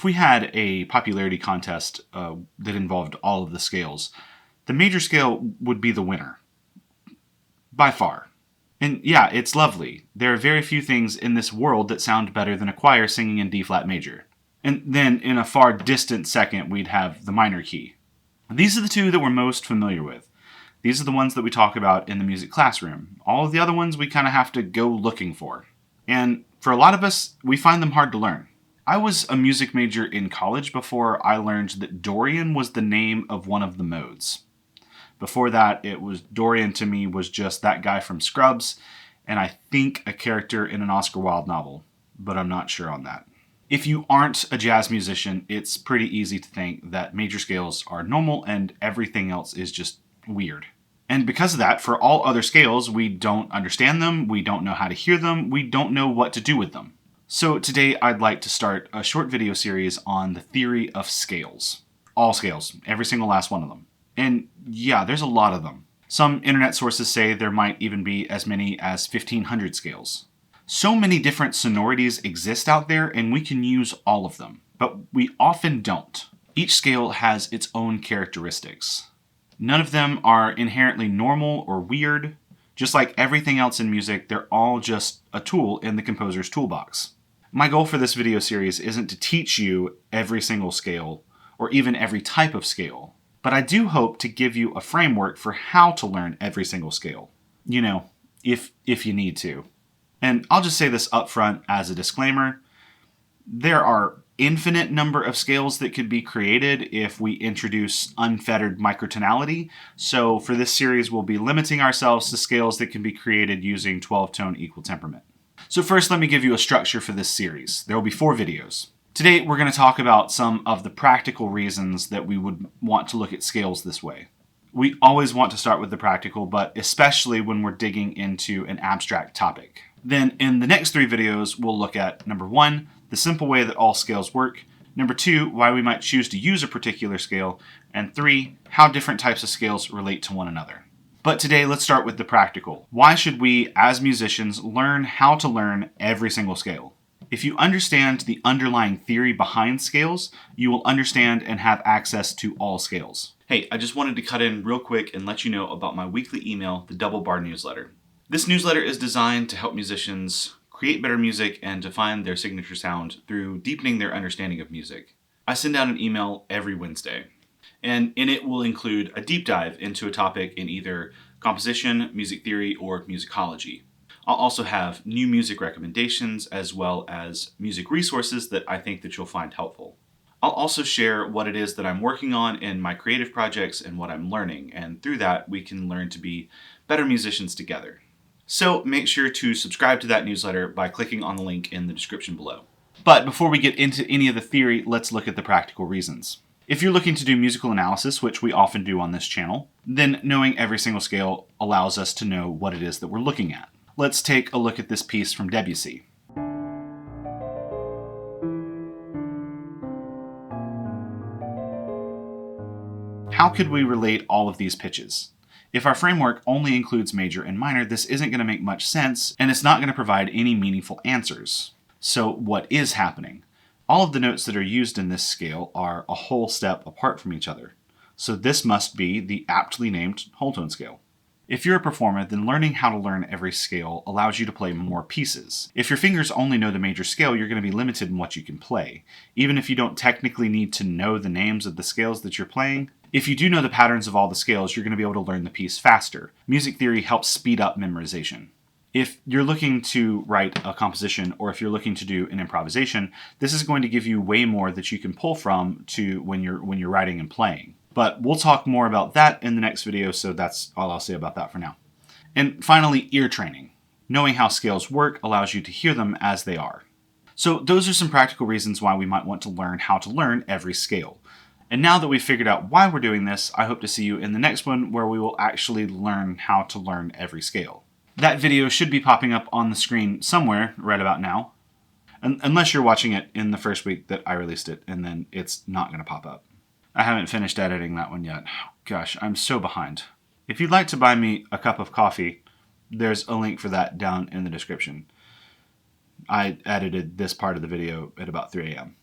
If we had a popularity contest that involved all of the scales, the major scale would be the winner. By far. And yeah, it's lovely. There are very few things in this world that sound better than a choir singing in D-flat major. And then in a far distant second, we'd have the minor key. These are the two that we're most familiar with. These are the ones that we talk about in the music classroom. All of the other ones we kind of have to go looking for. And for a lot of us, we find them hard to learn. I was a music major in college before I learned that Dorian was the name of one of the modes. Before that, Dorian to me was just that guy from Scrubs, and I think a character in an Oscar Wilde novel, but I'm not sure on that. If you aren't a jazz musician, it's pretty easy to think that major scales are normal and everything else is just weird. And because of that, for all other scales, we don't understand them, we don't know how to hear them, we don't know what to do with them. So today I'd like to start a short video series on the theory of scales. All scales, every single last one of them. And yeah, there's a lot of them. Some internet sources say there might even be as many as 1,500 scales. So many different sonorities exist out there, and we can use all of them, but we often don't. Each scale has its own characteristics. None of them are inherently normal or weird. Just like everything else in music, they're all just a tool in the composer's toolbox. My goal for this video series isn't to teach you every single scale, or even every type of scale, but I do hope to give you a framework for how to learn every single scale. You know, if you need to. And I'll just say this up front as a disclaimer. There are infinite number of scales that could be created if we introduce unfettered microtonality. So for this series, we'll be limiting ourselves to scales that can be created using 12-tone equal temperament. So first, let me give you a structure for this series. There will be 4 videos. Today, we're going to talk about some of the practical reasons that we would want to look at scales this way. We always want to start with the practical, but especially when we're digging into an abstract topic. Then in the next 3 videos, we'll look at number 1, the simple way that all scales work, number 2, why we might choose to use a particular scale, and 3, how different types of scales relate to one another. But today, let's start with the practical. Why should we, as musicians, learn how to learn every single scale? If you understand the underlying theory behind scales, you will understand and have access to all scales. Hey, I just wanted to cut in real quick and let you know about my weekly email, the Double Bar newsletter. This newsletter is designed to help musicians create better music and to find their signature sound through deepening their understanding of music. I send out an email every Wednesday, and in it will include a deep dive into a topic in either composition, music theory, or musicology. I'll also have new music recommendations as well as music resources that I think that you'll find helpful. I'll also share what it is that I'm working on in my creative projects and what I'm learning, and through that we can learn to be better musicians together. So make sure to subscribe to that newsletter by clicking on the link in the description below. But before we get into any of the theory, let's look at the practical reasons. If you're looking to do musical analysis, which we often do on this channel, then knowing every single scale allows us to know what it is that we're looking at. Let's take a look at this piece from Debussy. How could we relate all of these pitches? If our framework only includes major and minor, this isn't going to make much sense, and it's not going to provide any meaningful answers. So what is happening? All of the notes that are used in this scale are a whole step apart from each other. So this must be the aptly named whole tone scale. If you're a performer, then learning how to learn every scale allows you to play more pieces. If your fingers only know the major scale, you're going to be limited in what you can play. Even if you don't technically need to know the names of the scales that you're playing, if you do know the patterns of all the scales, you're going to be able to learn the piece faster. Music theory helps speed up memorization. If you're looking to write a composition or if you're looking to do an improvisation, this is going to give you way more that you can pull from to when you're writing and playing. But we'll talk more about that in the next video, so that's all I'll say about that for now. And finally, ear training. Knowing how scales work allows you to hear them as they are. So those are some practical reasons why we might want to learn how to learn every scale. And now that we've figured out why we're doing this, I hope to see you in the next one where we will actually learn how to learn every scale. That video should be popping up on the screen somewhere right about now, unless you're watching it in the first week that I released it, and then it's not going to pop up. I haven't finished editing that one yet. Gosh, I'm so behind. If you'd like to buy me a cup of coffee, there's a link for that down in the description. I edited this part of the video at about 3 a.m.